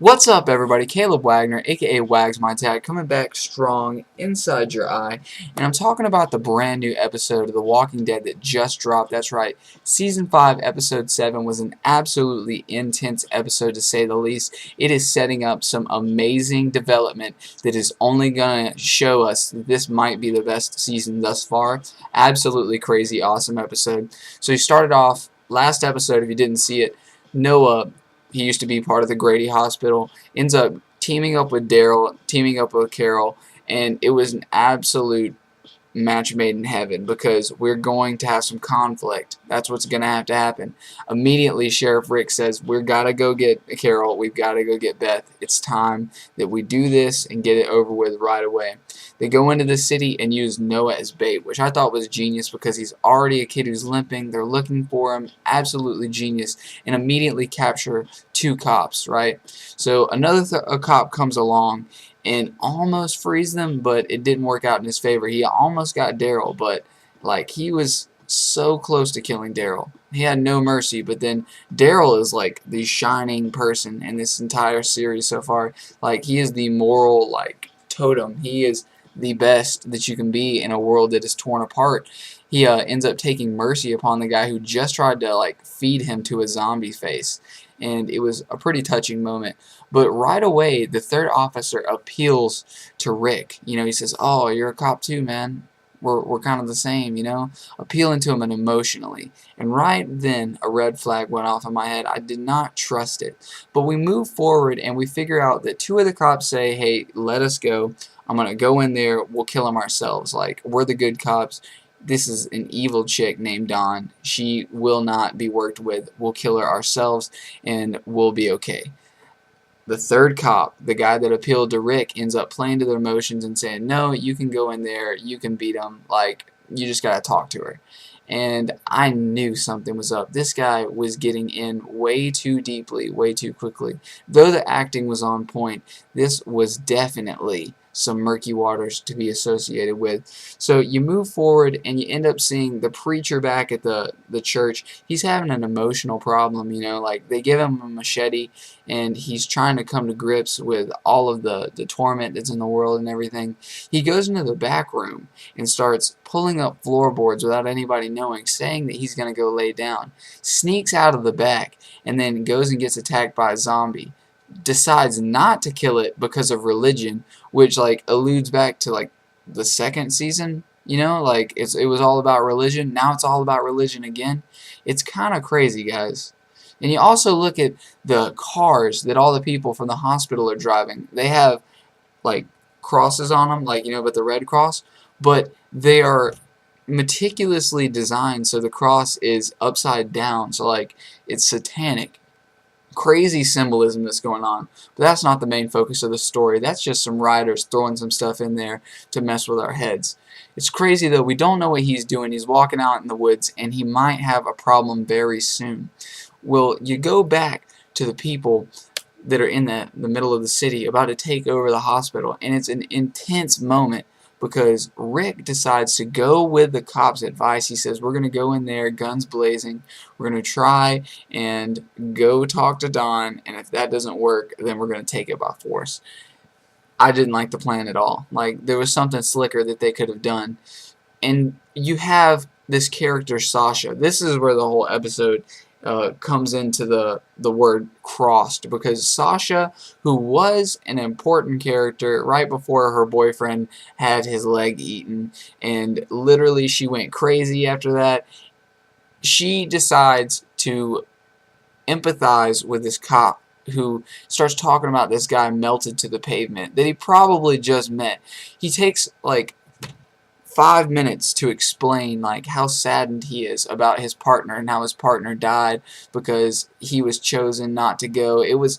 What's up, everybody? Caleb Wagner, aka Wags My Tag, coming back strong inside your eye, and I'm talking about the brand new episode of The Walking Dead that just dropped. That's right, Season 5, Episode 7 was an absolutely intense episode to say the least. It is setting up some amazing development that is only going to show us that this might be the best season thus far. Absolutely crazy, awesome episode. So you started off, last episode, if you didn't see it, Noah, he used to be part of the Grady Hospital, ends up teaming up with Daryl, teaming up with Carol, and it was an absolute match made in heaven because we're going to have some conflict. That's what's going to have to happen. Immediately, Sheriff Rick says, we've got to go get Carol. We've got to go get Beth. It's time that we do this and get it over with right away. They go into the city and use Noah as bait, which I thought was genius because he's already a kid who's limping. They're looking for him. Absolutely genius. And immediately capture two cops, right? So another a cop comes along and almost frees them, but it didn't work out in his favor. He almost got Daryl, but like he was so close to killing Daryl. He had no mercy, but then Daryl is like the shining person in this entire series so far. Like he is the moral totem. He is the best that you can be in a world that is torn apart. He ends up taking mercy upon the guy who just tried to feed him to a zombie face, and it was a pretty touching moment. But right away, the third officer appeals to Rick. You know, he says, "Oh, you're a cop too, man. We're kind of the same, you know," appealing to him and emotionally. And right then, a red flag went off in my head. I did not trust it. But we move forward and we figure out that two of the cops say, "Hey, let us go. I'm gonna go in there. We'll kill him ourselves. Like we're the good cops. This is an evil chick named Dawn. She will not be worked with. We'll kill her ourselves, and we'll be okay." The third cop, the guy that appealed to Rick, ends up playing to their emotions and saying, "No, you can go in there, you can beat him, like, you just gotta talk to her." And I knew something was up. This guy was getting in way too deeply, way too quickly. Though the acting was on point, this was definitely some murky waters to be associated with. So you move forward and you end up seeing the preacher back at the church. He's having an emotional problem, you know, like they give him a machete and he's trying to come to grips with all of the torment that's in the world and everything. He goes into the back room and starts pulling up floorboards without anybody knowing, saying that he's going to go lay down. Sneaks out of the back and then goes and gets attacked by a zombie. Decides not to kill it because of religion, which alludes back to the second season. You know, it was all about religion. Now it's all about religion again. It's kind of crazy, guys. And you also look at the cars that all the people from the hospital are driving. They have crosses on them, but the red cross, but they are meticulously designed so the cross is upside down, so it's satanic. Crazy symbolism that's going on, but that's not the main focus of the story. That's just some writers throwing some stuff in there to mess with our heads. It's crazy though. We don't know what he's doing. He's walking out in the woods and he might have a problem very soon. Well, you go back to the people that are in the middle of the city about to take over the hospital, and it's an intense moment because Rick decides to go with the cops' advice. He says, "We're going to go in there, guns blazing. We're going to try and go talk to Dawn, and if that doesn't work, then we're going to take it by force." I didn't like the plan at all. There was something slicker that they could have done. And you have this character, Sasha. This is where the whole episode comes into the word crossed, because Sasha, who was an important character right before her boyfriend had his leg eaten, and literally she went crazy after that, she decides to empathize with this cop who starts talking about this guy melted to the pavement that he probably just met. He takes 5 minutes to explain how saddened he is about his partner and how his partner died because he was chosen not to go. It was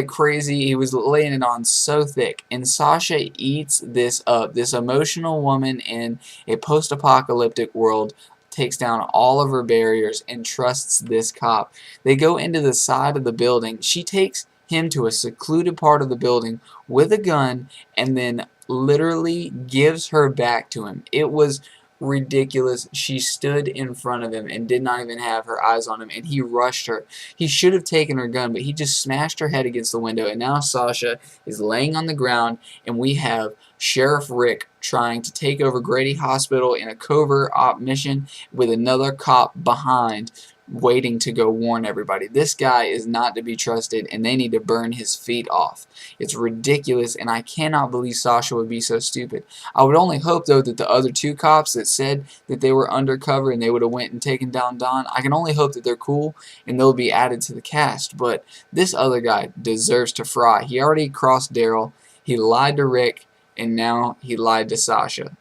crazy. He was laying it on so thick, and Sasha eats this up. This emotional woman in a post-apocalyptic world takes down all of her barriers and trusts this cop. They go into the side of the building. She takes him to a secluded part of the building with a gun and then literally gives her back to him. It was ridiculous. She stood in front of him and did not even have her eyes on him, and he rushed her. He should have taken her gun, but he just smashed her head against the window, and now Sasha is laying on the ground, and we have Sheriff Rick trying to take over Grady Hospital in a covert op mission with another cop behind, waiting to go warn everybody. This guy is not to be trusted, and they need to burn his feet off. It's ridiculous, and I cannot believe Sasha would be so stupid. I would only hope, though, that the other two cops that said that they were undercover and they would have went and taken down Don, I can only hope that they're cool and they'll be added to the cast. But this other guy deserves to fry. He already crossed Daryl, he lied to Rick, and now he lied to Sasha.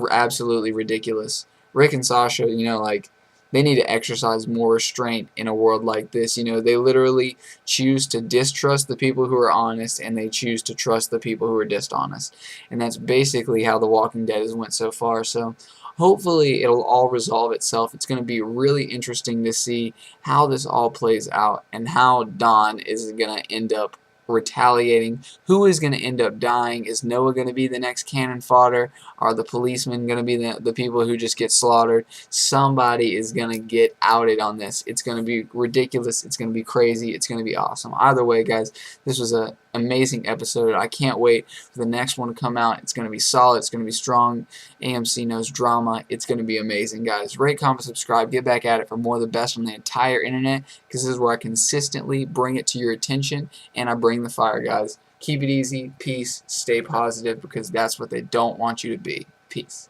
Absolutely ridiculous. Rick and Sasha, they need to exercise more restraint in a world like this. They literally choose to distrust the people who are honest, and they choose to trust the people who are dishonest. And that's basically how The Walking Dead has went so far. So hopefully it'll all resolve itself. It's going to be really interesting to see how this all plays out and how Don is going to end up retaliating. Who is going to end up dying? Is Noah going to be the next cannon fodder? Are the policemen going to be the people who just get slaughtered? Somebody is going to get outed on this. It's going to be ridiculous. It's going to be crazy. It's going to be awesome. Either way, guys, this was an amazing episode. I can't wait for the next one to come out. It's going to be solid. It's going to be strong. AMC knows drama. It's going to be amazing, guys. Rate, comment, subscribe. Get back at it for more of the best on the entire internet, because this is where I consistently bring it to your attention, and I bring the fire, guys. Keep it easy. Peace. Stay positive, because that's what they don't want you to be. Peace.